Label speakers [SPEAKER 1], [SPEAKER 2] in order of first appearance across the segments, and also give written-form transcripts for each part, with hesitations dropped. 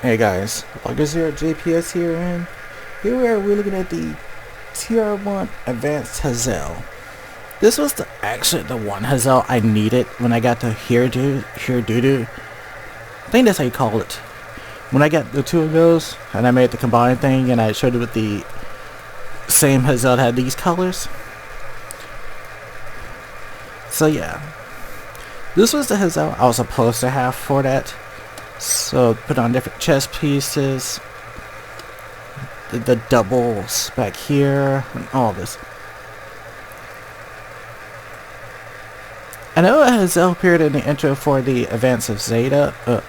[SPEAKER 1] Hey guys, August here, JPS here, and here we're looking at the TR1 Advanced Hazel. This was actually the one Hazel I needed when I got the Hrududu. I think that's how you call it. When I got the two of those, and I made the combined thing, and I showed it with the same Hazel that had these colors. So yeah, this was the Hazel I was supposed to have for that. So put on different chest pieces, the doubles back here, and all this. I know it has appeared in the intro for the Advanced Zeta,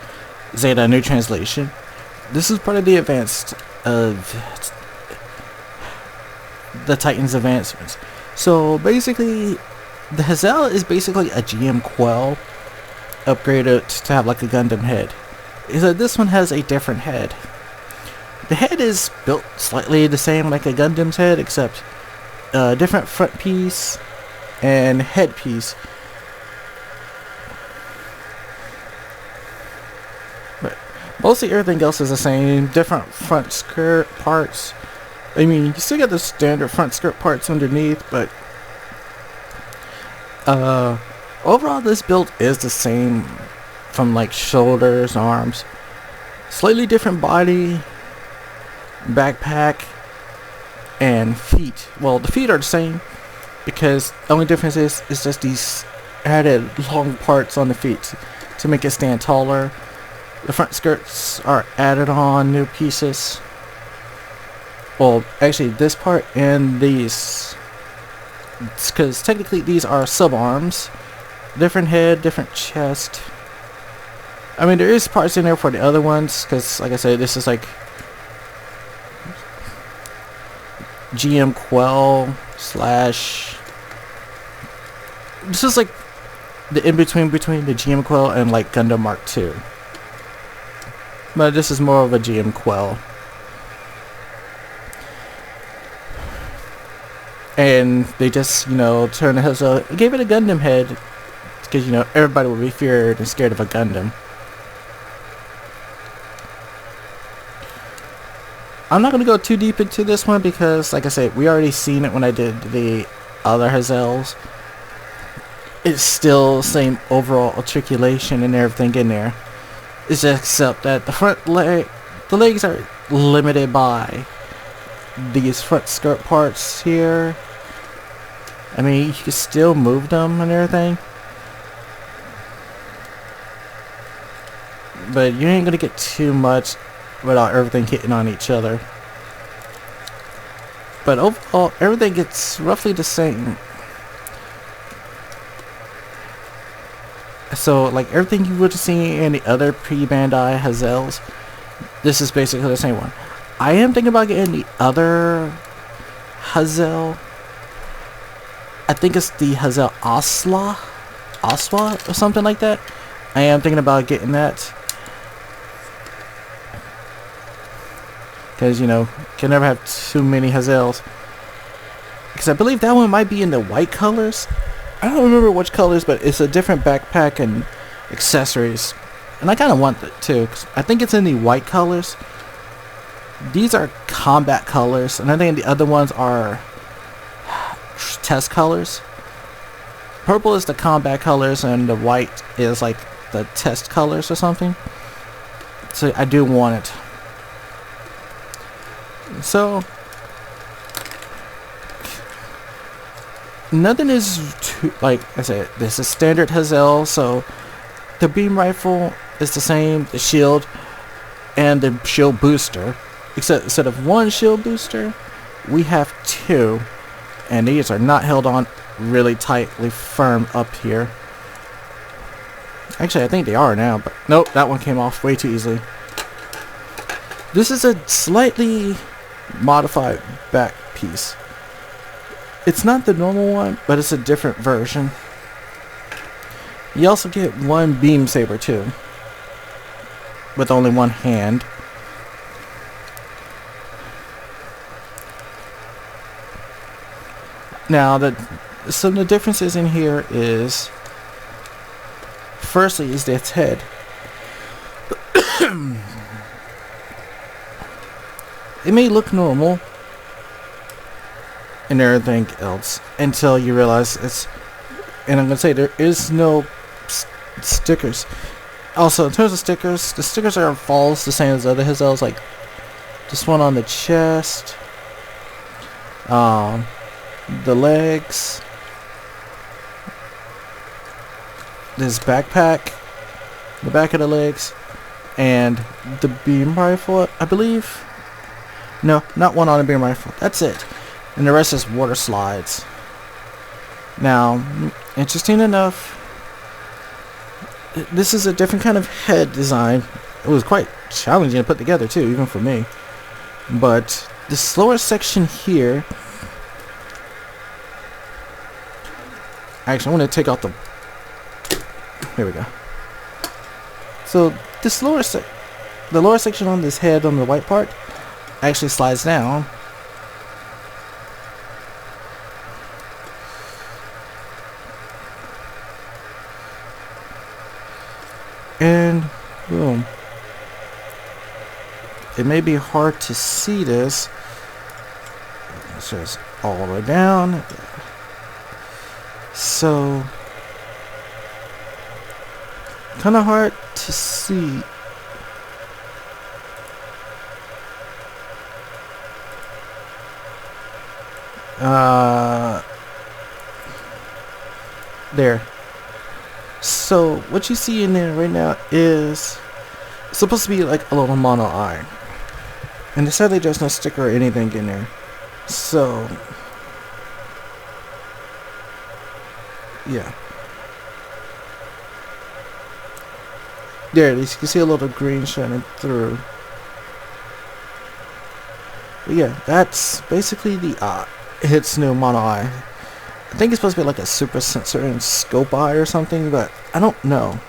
[SPEAKER 1] Zeta New Translation. This is part of the Advanced of the Titans Advancements. So basically, the Hazel is basically a GM Quell upgraded to have like a Gundam head. Is that this one has a different head. The head is built slightly the same like a Gundam's head, except different front piece and head piece. But mostly everything else is the same. Different front skirt parts. I mean, you still got the standard front skirt parts underneath, but overall this build is the same. From like shoulders, arms, slightly different body, backpack, and feet. Well, the feet are the same because the only difference is just these added long parts on the feet to make it stand taller. The front skirts are added on new pieces. Well, actually this part and these, because technically these are sub arms, different head, different chest. I mean, there is parts in there for the other ones, because, like I said, this is like GM Quell slash. This is like the in-between between the GM Quell and like Gundam Mark II. But this is more of a GM Quell. And they just, turned the Hazel, gave it a Gundam head, because, everybody would be feared and scared of a Gundam. I'm not going to go too deep into this one because, like I said, we already seen it when I did the other Hazels. It's still the same overall articulation and everything in there. It's just except that the legs are limited by these front skirt parts here. I mean, you can still move them and everything, but you ain't going to get too much without everything hitting on each other. But overall, everything gets roughly the same. So, like everything you would have seen in the other pre-bandai Hazels, this is basically the same one. I am thinking about getting the other Hazel. I think it's the Hazel Aswa or something like that. I am thinking about getting that. Because, can never have too many Hazels. Because I believe that one might be in the white colors. I don't remember which colors, but it's a different backpack and accessories. And I kind of want that too, because I think it's in the white colors. These are combat colors, and I think the other ones are test colors. Purple is the combat colors, and the white is like the test colors or something. So I do want it. So nothing is too, like I said, this is standard Hazel, so the beam rifle is the same, the shield and the shield booster, except instead of one shield booster we have two, and these are not held on really tightly firm up here. Actually, I think they are now, but nope, that one came off way too easily. This is a slightly modified back piece. It's not the normal one, but it's a different version. You also get one beam saber too, with only one hand. Now some of the differences in here is, firstly, is its head. it may look normal and everything else until you realize it's, and I'm gonna say there is no stickers. Also, in terms of stickers, the stickers are false the same as other Hazels, like this one on the chest, the legs, this backpack, the back of the legs, and the beam rifle, I believe. No, not one on the beam rifle. That's it. And the rest is water slides. Now, interesting enough, this is a different kind of head design. It was quite challenging to put together too, even for me. But this lower section here, actually I'm going to take out the, here we go. So this the lower section on this head on the white part actually slides down. And boom. It may be hard to see this. It's just all the way down. So kind of hard to see. There. So what you see in there right now is supposed to be like a little mono eye, and sadly there's no sticker or anything in there. So yeah, there it is. You can see a little green shining through. But yeah, that's basically the its new mono eye. I think it's supposed to be like a super sensor and scope eye or something, but I don't know.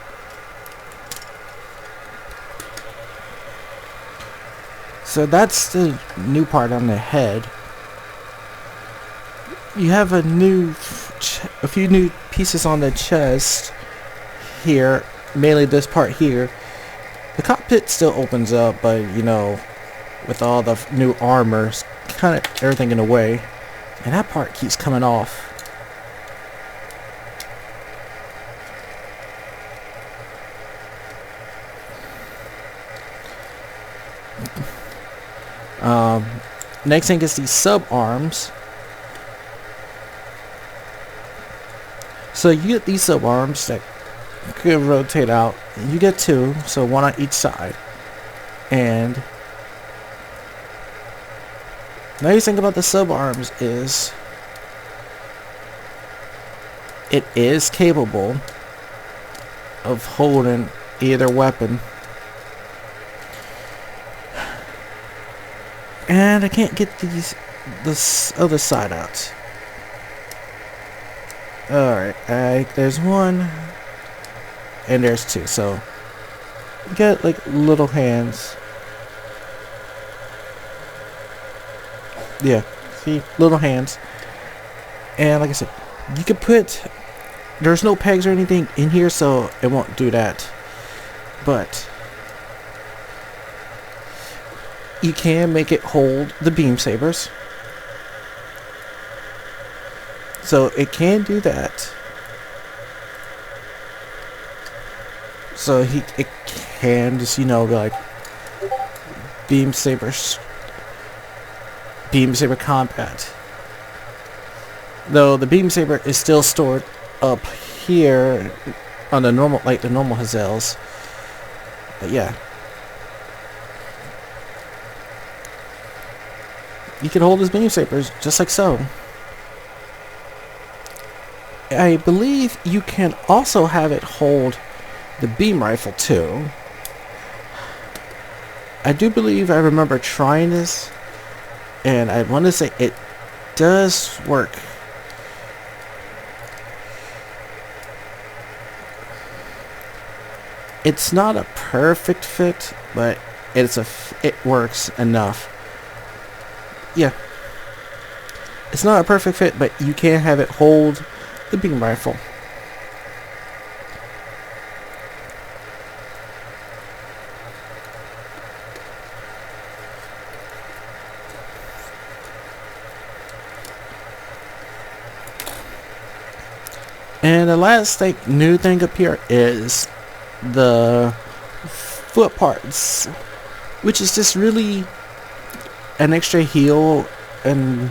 [SPEAKER 1] So that's the new part on the head. You have a few new pieces on the chest here, mainly this part here. The cockpit still opens up, but you know, with all the new armor, it's kind of everything in a way, and that part keeps coming off. Next thing is these sub arms. So you get these sub arms that can rotate out. You get two, so one on each side. And the nice thing about the sub arms is it is capable of holding either weapon. And I can't get this other side out. Alright, there's one and there's two, so you got like little hands. Yeah, see, little hands. And like I said, you could put, there's no pegs or anything in here, so it won't do that. But you can make it hold the beam sabers. So it can do that. So it can just, you know, like beam saber combat. Though the beam saber is still stored up here on the normal, like the normal Hazels. But yeah. You can hold his beam sabers just like so. I believe you can also have it hold the beam rifle too. I do believe I remember trying this, and I want to say it does work. It's not a perfect fit, but it works enough. Yeah, it's not a perfect fit, but you can have it hold the beam rifle. And the last like new thing up here is the foot parts, which is just really an extra heel, and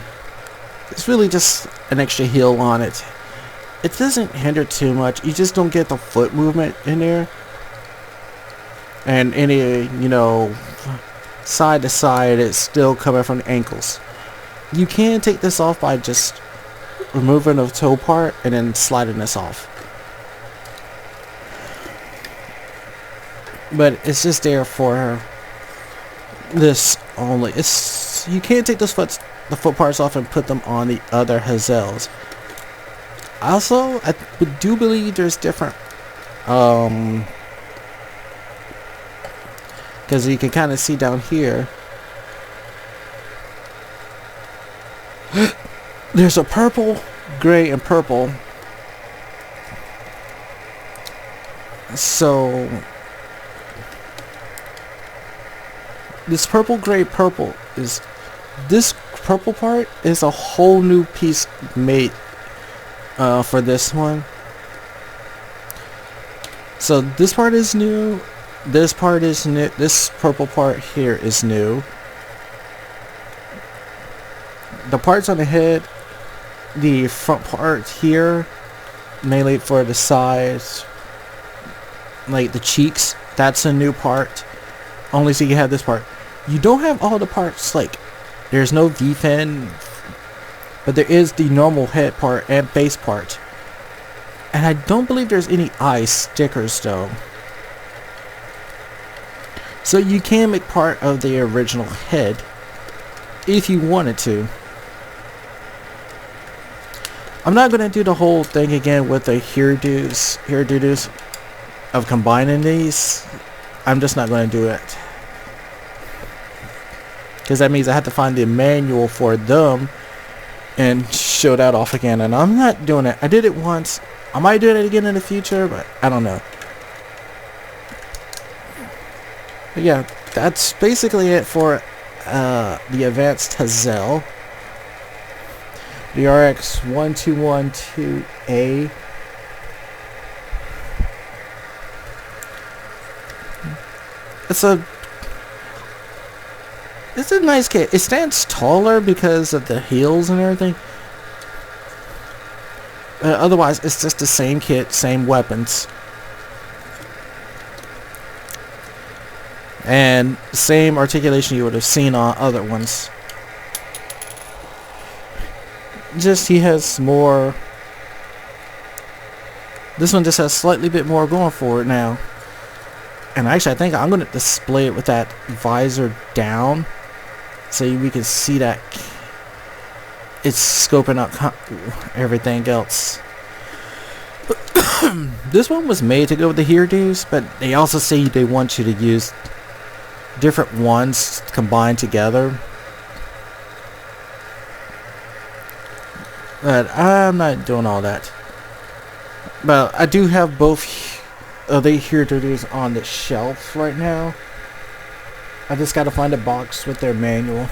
[SPEAKER 1] it's really just an extra heel on it. It doesn't hinder too much. You just don't get the foot movement in there, and any, you know, side to side, it's still coming from the ankles. You can take this off by just removing the toe part and then sliding this off, but it's just there for this only. It's, you can't take the foot parts off and put them on the other Hazels. Also, I do believe there's different because you can kind of see down here there's a purple, gray, and purple. So this purple, gray, purple is, this purple part is a whole new piece made for this one. So this part is new. This part is new. This purple part here is new. The parts on the head, the front part here, mainly for the sides, like the cheeks, that's a new part. Only so you have this part. You don't have all the parts, like there's no V-fin, but there is the normal head part and base part. And I don't believe there's any eye stickers though. So you can make part of the original head if you wanted to. I'm not going to do the whole thing again with the Hrududu of combining these. I'm just not going to do it, because that means I have to find the manual for them and show that off again, and I'm not doing it. I did it once. I might do it again in the future, but I don't know. But yeah, that's basically it for the Advanced Hazel, the RX1212A. It's a nice kit. It stands taller because of the heels and everything. Otherwise, it's just the same kit, same weapons, and same articulation you would have seen on other ones. Just he has more. This one just has slightly bit more going for it now. And actually, I think I'm going to display it with that visor down, so we can see that it's scoping out everything else. This one was made to go with the Hrududu, but they also say they want you to use different ones combined together. But I'm not doing all that. But I do have both of the Hrududu on the shelf right now. I just gotta find a box with their manual.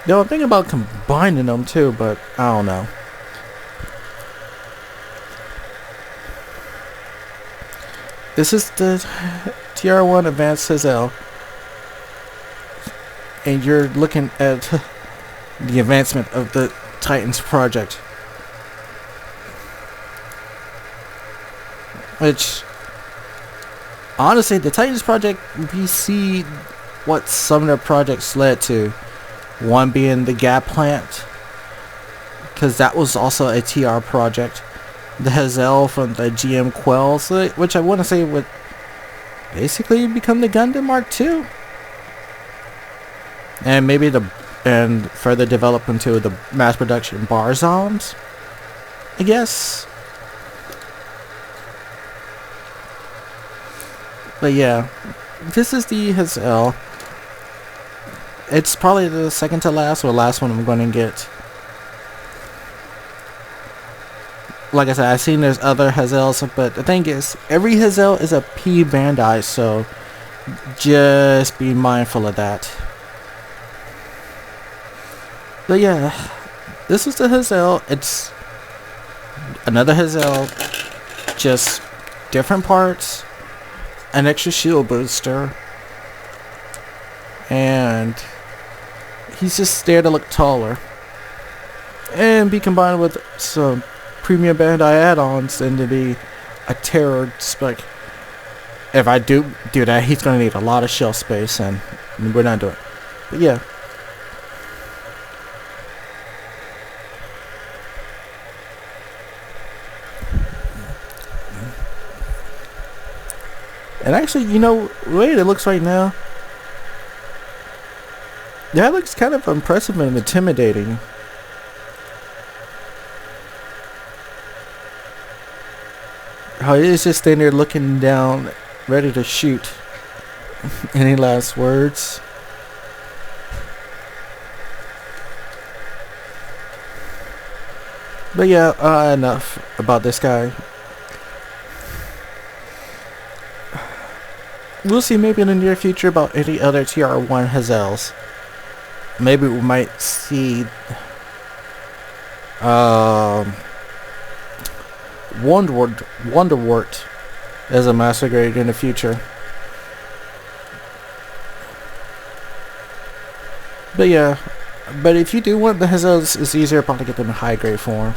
[SPEAKER 1] No, I'm thinking about combining them too, but I don't know. This is the TR1 Advanced Hazel, and you're looking at the advancement of the Titans project, which honestly, the Titans project, we see what some of their projects led to. One being the Gap plant, because that was also a TR project. The Hazel from the GM Quells, which I want to say would basically become the Gundam Mark II, and maybe and further develop into the mass production Barzoms, I guess. But yeah, this is the Hazel. It's probably the second to last or last one I'm going to get. Like I said, I've seen there's other Hazels, but the thing is, every Hazel is a P bandai, so just be mindful of that. But yeah, this is the Hazel. It's another Hazel, just different parts, an extra shield booster, and he's just there to look taller. And be combined with some premium bandai add-ons and to be a terror spec. If I do that, he's gonna need a lot of shelf space, and we're not doing it. But yeah. And actually, you know, the way it looks right now, that looks kind of impressive and intimidating. How he is just standing there looking down, ready to shoot. Any last words? But yeah, enough about this guy. We'll see maybe in the near future about any other TR1 Hazels. Maybe we might see Wonderwort as a master grade in the future. But yeah, but if you do want the Hazels, it's easier probably to get them in high grade form.